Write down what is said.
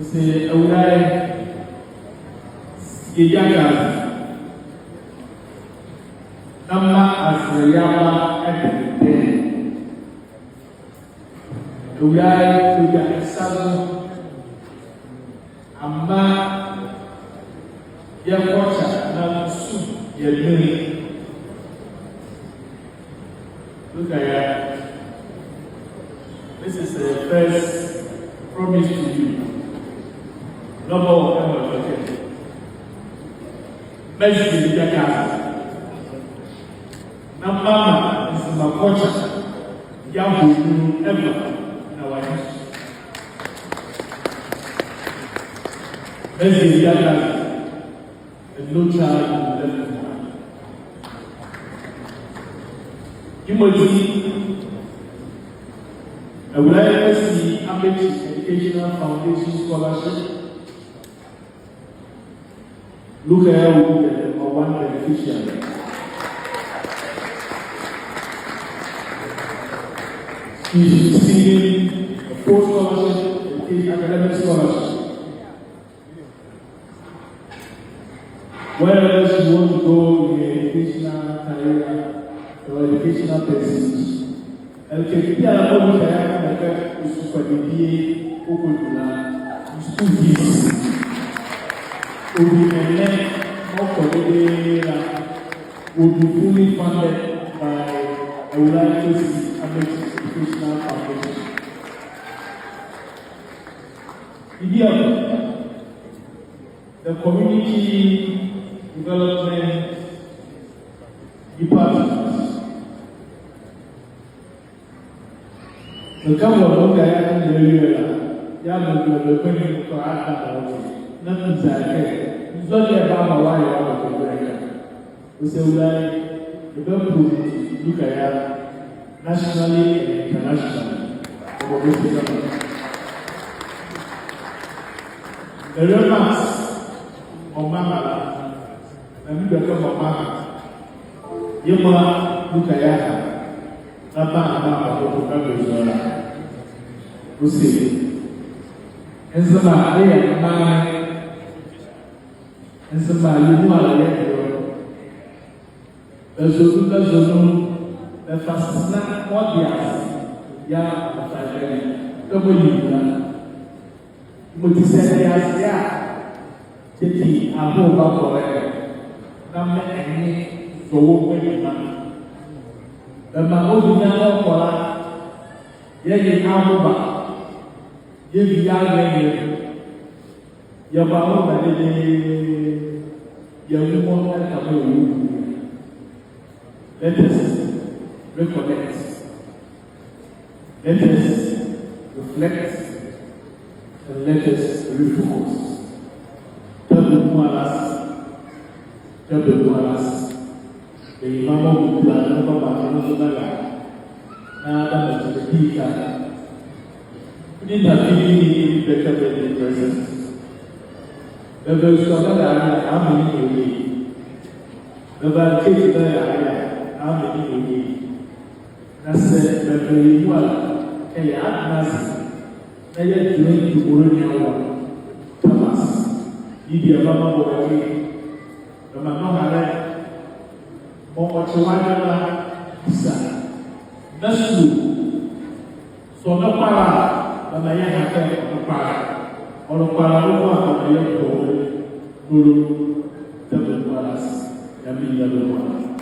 c'est Aoulaye Yagaga. Nama Asrayama at the day. Aoulaye Yagaga Amma Yawacha Namusu Yagiri. Look at that. This is the first promise to you. Number one, okay. Message in the car. Number is my culture. Yahoo ever in our history. Message in the car. And no child will left behind. You must see. I would like to see Ambit Educational Foundation Scholarship. Look at how we get one beneficiary. She is receiving a post scholarship, a academic scholarship. Wherever she wants to go in educational career or educational pursuits. Elle fait bien la bonne carrière avec le sous-famille au Côte-d'Ivoire, du school fees. Au Bénin, mon collègue will be fully funded by Aoulaye Educational Foundation. The Community Development Department. The government of the area, young people are going to act nothing that it's not about why you are going we say, the government look at nationally and internationally. The romance of Mama, and we become a Mama. You look at we see. And somebody, and somebody, you know, there's a good the fast snack, what the yeah, the but he said, yeah, the I hope about it. So, the Mahodia Kola, Yagi Abuba, Yagi Yagi, Yabaho, Yabu, and Kabu. Let us reconnect, let us reflect, and let us refocus. Tell the Mualas, tell the Mualas. The Imam of the Plan of the Pika. We didn't have any better than the present. The verse of the Army, the Valkyrie, the Army, that's the very well. A Nazi, they are doing to Burundi. Thomas, Lydia Mama Boy, the Mama. Mokochwana isa nasu so no para na ya hake no para ono para no kwa na ya ko guru tabu paras ya mi ya do